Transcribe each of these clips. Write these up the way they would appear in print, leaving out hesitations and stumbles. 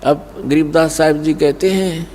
अब गरीबदास साहिब जी कहते हैं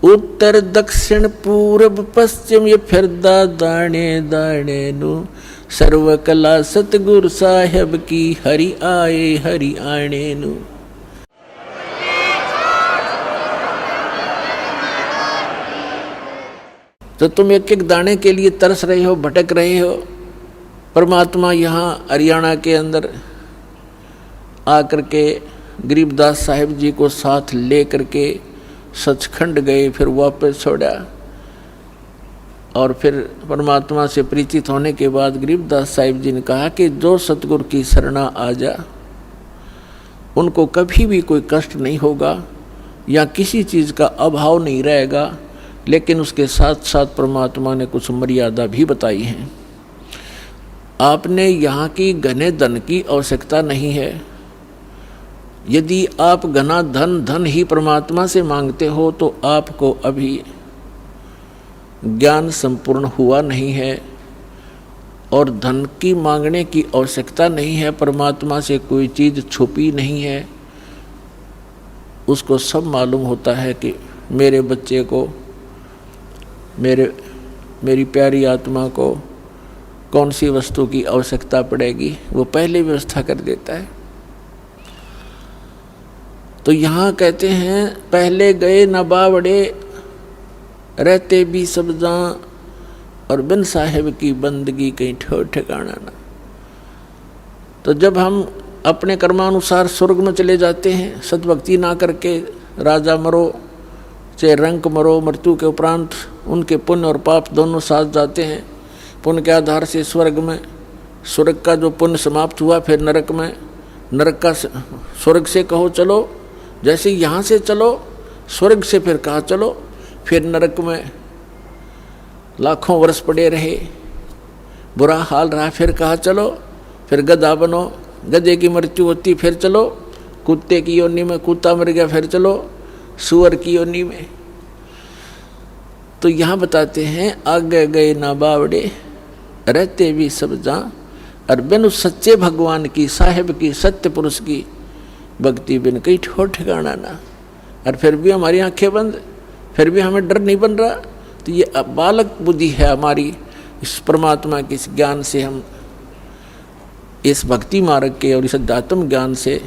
उत्तर दक्षिण पूर्व पश्चिम ये फिरदा दाने दाने नु सर्व कला सतगुरु साहेब की हरि आए हरि आने नु। तो तुम एक एक दाने के लिए तरस रहे हो, भटक रहे हो। परमात्मा यहाँ हरियाणा के अंदर आकर के गरीबदास साहिब जी को साथ ले करके सचखंड गए, फिर वापस छोड़ा। और फिर परमात्मा से परिचित होने के बाद गरीबदास साहिब जी ने कहा कि जो सतगुरु की शरणा आ जा उनको कभी भी कोई कष्ट नहीं होगा या किसी चीज़ का अभाव नहीं रहेगा। लेकिन उसके साथ साथ परमात्मा ने कुछ मर्यादा भी बताई है। आपने यहाँ की घने धन की आवश्यकता नहीं है। यदि आप घना धन ही परमात्मा से मांगते हो तो आपको अभी ज्ञान संपूर्ण हुआ नहीं है और धन की मांगने की आवश्यकता नहीं है। परमात्मा से कोई चीज़ छुपी नहीं है। उसको सब मालूम होता है कि मेरे बच्चे को, मेरी प्यारी आत्मा को कौन सी वस्तु की आवश्यकता पड़ेगी, वो पहले व्यवस्था कर देता है। तो यहाँ कहते हैं पहले गए न बावड़े रहते भी सब जहाँ और बिन साहेब की बंदगी कहीं ठोर ठिकाना ना। तो जब हम अपने कर्मानुसार स्वर्ग में चले जाते हैं, सद्भक्ति ना करके राजा मरो चाहे रंक मरो, मृत्यु के उपरांत उनके पुण्य और पाप दोनों साथ जाते हैं। पुण्य के आधार से स्वर्ग में, स्वर्ग का जो पुण्य समाप्त हुआ फिर नरक में, नरक का स्वर्ग से कहो चलो, जैसे यहाँ से चलो स्वर्ग से फिर कहा चलो, फिर नरक में लाखों वर्ष पड़े रहे, बुरा हाल रहा, फिर कहा चलो, फिर गधा बनो, गधे की मृत्यु होती फिर चलो, कुत्ते की योनि में कुत्ता मर गया फिर चलो सुअर की योनि में। तो यहाँ बताते हैं आगे गए ना बावड़े रहते भी सब जहाँ और बिन उस सच्चे भगवान की, साहेब की, सत्य पुरुष की भक्ति बिन कहीं ठोर ठिकाना ना। और फिर भी हमारी आंखें बंद, फिर भी हमें डर नहीं बन रहा। तो ये बालक बुद्धि है हमारी। इस परमात्मा के इस ज्ञान से, हम इस भक्ति मार्ग के और इस अध्यात्म ज्ञान से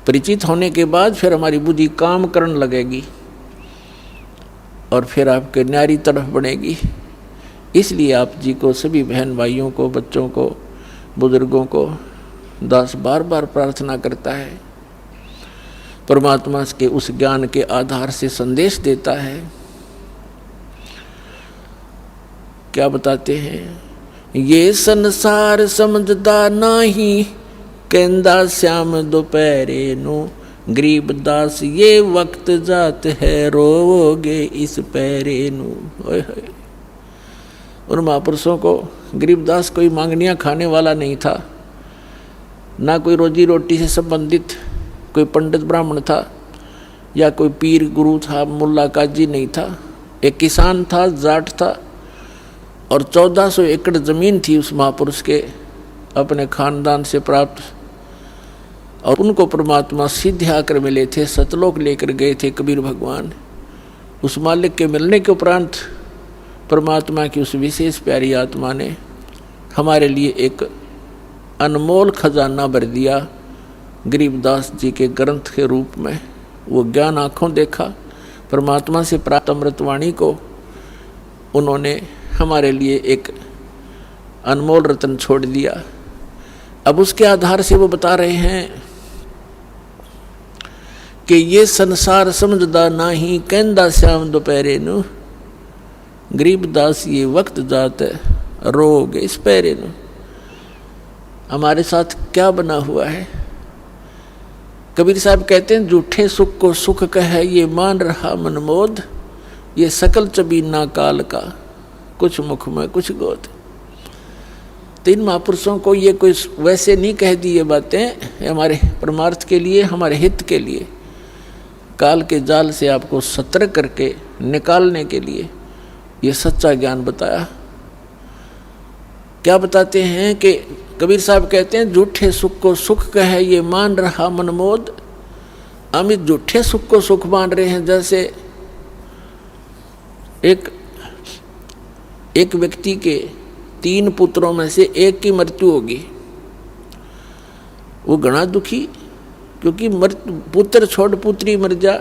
परिचित होने के बाद फिर हमारी बुद्धि काम करने लगेगी और फिर आपके न्यारी तरफ बढ़ेगी। इसलिए आप जी को, सभी बहन भाइयों को, बच्चों को, बुजुर्गों को दास बार बार प्रार्थना करता है। परमात्मा के उस ज्ञान के आधार से संदेश देता है। क्या बताते हैं, ये संसार समझदा नाही कहंदा श्याम दोपहरे नु गरीबदास ये वक्त जात है रोगे इस पैरे नु। ओए होए, उन महापुरुषों को गरीबदास कोई मांगनियाँ खाने वाला नहीं था, ना कोई रोजी रोटी से संबंधित कोई पंडित ब्राह्मण था या कोई पीर गुरु था, मुल्ला काजी नहीं था। एक किसान था, जाट था और 1400 एकड़ ज़मीन थी उस महापुरुष के अपने खानदान से प्राप्त। और उनको परमात्मा सीधे आकर मिले थे, सतलोक लेकर गए थे कबीर भगवान। उस मालिक के मिलने के उपरांत परमात्मा की उस विशेष प्यारी आत्मा ने हमारे लिए एक अनमोल खजाना भर दिया गरीबदास जी के ग्रंथ के रूप में। वो ज्ञान आँखों देखा, परमात्मा से प्राप्त अमृतवाणी को उन्होंने हमारे लिए एक अनमोल रत्न छोड़ दिया। अब उसके आधार से वो बता रहे हैं कि ये संसार समझदा नाही कहंदा श्याम दोपहरे नु गरीबदास ये वक्त जात रोग इस पैरे नु। हमारे साथ क्या बना हुआ है? कबीर साहब कहते हैं झूठे सुख को सुख कहे ये मान रहा मनमोद, ये सकल चबीना काल का कुछ मुख में कुछ गोद। तीन महापुरुषों को ये कोई वैसे नहीं कह दी ये बातें, हमारे परमार्थ के लिए, हमारे हित के लिए, काल के जाल से आपको सतर्क करके निकालने के लिए ये सच्चा ज्ञान बताया। क्या बताते हैं कि कबीर साहब कहते हैं झूठे सुख को सुख कहे ये मान रहा मनमोद, हम इस झूठे सुख को सुख मान रहे हैं। जैसे एक व्यक्ति के 3 पुत्रों में से एक की मृत्यु होगी, वो घना दुखी, क्योंकि पुत्र छोड़ पुत्री मर जा,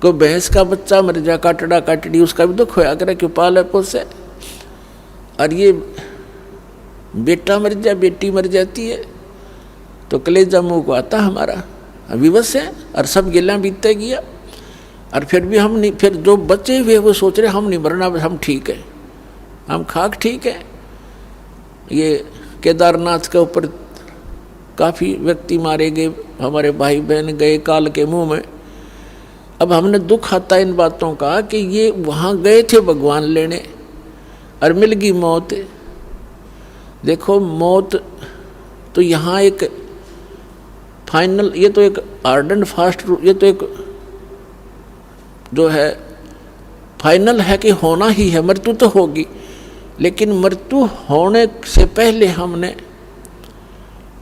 कोई भैंस का बच्चा मर जा, काटड़ा काटड़ी, उसका भी दुख होया करे, क्यों पाले पोसे। और ये बेटा मर जा, बेटी मर जाती है तो कलेजा मुंह को आता हमारा, विवश है। और सब गिला बीतते गया, और फिर भी हम नहीं, फिर जो बचे हुए वो सोच रहे हम नहीं मरना, हम ठीक है, हम खाक ठीक है। ये केदारनाथ के ऊपर काफ़ी व्यक्ति मारे गए, हमारे भाई बहन गए काल के मुंह में। अब हमने दुख आता इन बातों का कि ये वहाँ गए थे भगवान लेने और मिल गई मौत। देखो मौत तो यहाँ एक फाइनल, ये तो एक हार्ड एंड फास्ट, ये तो एक जो है फाइनल है कि होना ही है, मृत्यु तो होगी। लेकिन मृत्यु होने से पहले हमने,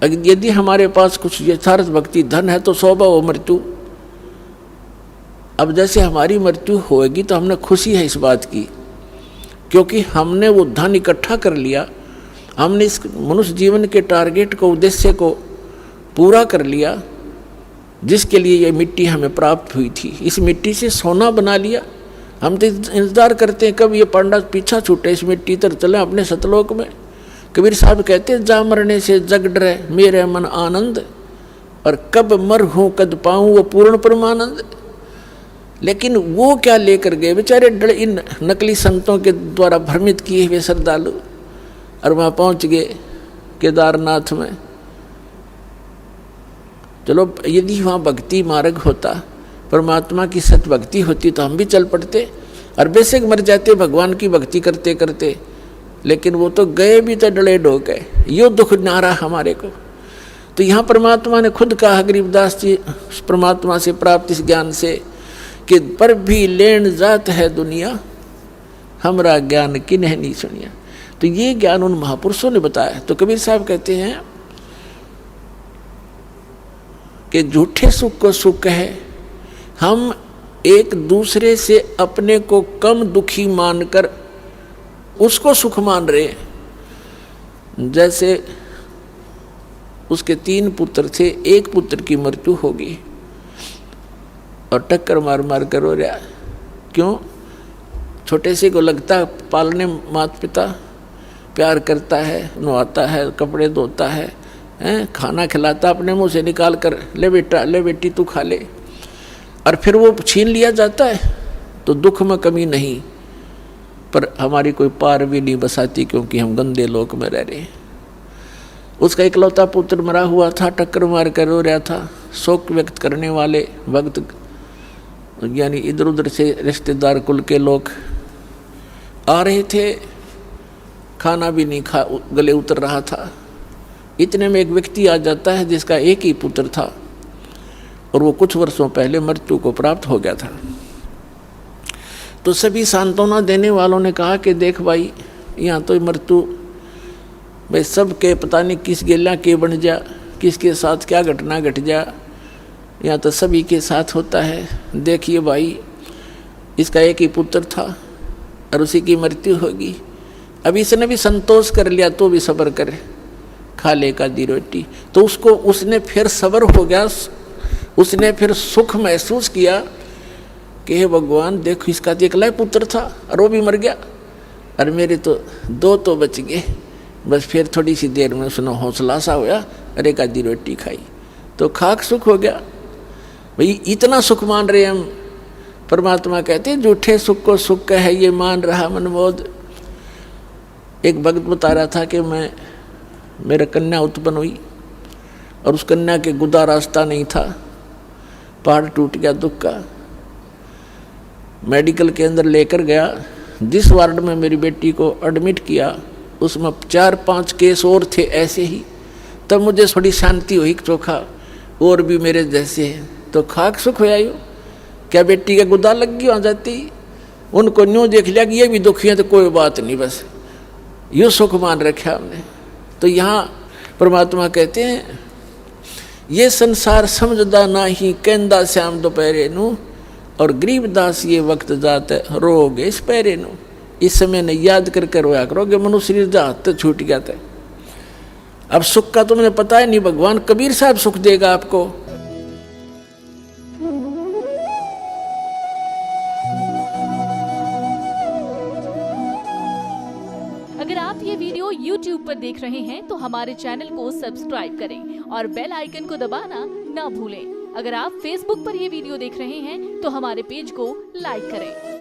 यदि हमारे पास कुछ यथार्थ भक्ति धन है तो स्वभाव हो मृत्यु। अब जैसे हमारी मृत्यु होएगी तो हमने खुशी है इस बात की, क्योंकि हमने वो धन इकट्ठा कर लिया, हमने इस मनुष्य जीवन के टारगेट को, उद्देश्य को पूरा कर लिया, जिसके लिए ये मिट्टी हमें प्राप्त हुई थी। इस मिट्टी से सोना बना लिया। हम तो इंतजार करते हैं कब ये पांडा पीछा छूटे, इस मिट्टी तर चले अपने सतलोक में। कबीर साहब कहते हैं, जा मरने से जग डरे मेरे मन आनंद, और कब मर हूँ कद पाऊँ वो पूर्ण परमानंद। लेकिन वो क्या लेकर गए बेचारे इन नकली संतों के द्वारा भ्रमित किए हुए श्रद्धालु, और वहाँ पहुँच गए केदारनाथ में। चलो यदि वहाँ भक्ति मार्ग होता, परमात्मा की सत भक्ति होती तो हम भी चल पड़ते और बेशक मर जाते भगवान की भक्ति करते करते। लेकिन वो तो गए भी तो डले डोक गए, यो दुख नारा हमारे को। तो यहाँ परमात्मा ने खुद कहा गरीबदास जी परमात्मा से प्राप्त इस ज्ञान से कि पर भी लेन जात है दुनिया, हमरा ज्ञान किन्ह नहीं सुनिया। तो ये ज्ञान उन महापुरुषों ने बताया। तो कबीर साहब कहते हैं कि झूठे सुख को सुख है, हम एक दूसरे से अपने को कम दुखी मानकर उसको सुख मान रहे हैं। जैसे उसके 3 पुत्र थे, एक पुत्र की मृत्यु होगी और टक्कर मार मार कर रो रहा। क्यों? छोटे से को लगता पालने माता पिता प्यार करता है, नहाता है, कपड़े धोता है, खाना खिलाता, अपने मुंह से निकाल कर ले बेटा ले बेटी तू खा ले, और फिर वो छीन लिया जाता है। तो दुख में कमी नहीं, पर हमारी कोई पार भी नहीं बसाती, क्योंकि हम गंदे लोक में रह रहे हैं। उसका इकलौता पुत्र मरा हुआ था, टक्कर मार कर रो रहा था। शोक व्यक्त करने वाले भक्त यानी इधर उधर से रिश्तेदार कुल के लोग आ रहे थे, खाना भी नहीं गले उतर रहा था। इतने में एक व्यक्ति आ जाता है जिसका एक ही पुत्र था और वो कुछ वर्षों पहले मृत्यु को प्राप्त हो गया था। तो सभी सांत्वना देने वालों ने कहा कि देख भाई, यहाँ तो मृत्यु भाई सबके पता नहीं किस गेला के बन जा, किसके साथ क्या घटना घट जा, यहाँ तो सभी के साथ होता है। देखिए भाई, इसका एक ही पुत्र था और उसी की मृत्यु होगी। अब इसने भी संतोष कर लिया तो भी सब्र करे, खा ले का दी रोटी। तो उसने फिर सब्र हो गया, उसने फिर सुख महसूस किया कि हे भगवान देखो, इसका तो एकला पुत्र था और वो भी मर गया और मेरे तो 2 तो बच गए। बस फिर थोड़ी सी देर में उसने हौसला सा होया, अरे का दी रोटी खाई तो खाक सुख हो गया। भाई इतना सुख मान रहे हम। परमात्मा कहते हैं झूठे सुख को सुख है ये मान रहा मनमोद। एक भक्त बता रहा था कि मेरा कन्या उत्पन्न हुई और उस कन्या के गुदा रास्ता नहीं था, पहाड़ टूट गया दुख का। मेडिकल के अंदर लेकर गया, जिस वार्ड में मेरी बेटी को एडमिट किया उसमें 4-5 केस और थे ऐसे ही। तब मुझे थोड़ी शांति हुई, चोखा और भी मेरे जैसे हैं तो खाक सुख हो आयो। क्या बेटी का गुदा लग गई, वहाँ जाती उनको न्यू देख लिया कि ये भी दुखी है तो कोई बात नहीं, बस यूँ सुख मान रखा हमने। तो यहाँ परमात्मा कहते हैं ये संसार समझदा नाही कहंदा श्याम दोपहरे नू, और गरीबदास ये वक्त जाते रोगे इस पैरे नू। इस समय ने याद करके रोया करोगे, मनुष्य शरीर जा हाथ तो छूट गया था। अब सुख का तुम्हें पता है नहीं, भगवान कबीर साहब सुख देगा आपको। अगर आप ये वीडियो YouTube पर देख रहे हैं तो हमारे चैनल को सब्सक्राइब करें और बेल आइकन को दबाना ना भूलें। अगर आप Facebook पर ये वीडियो देख रहे हैं तो हमारे पेज को लाइक करें।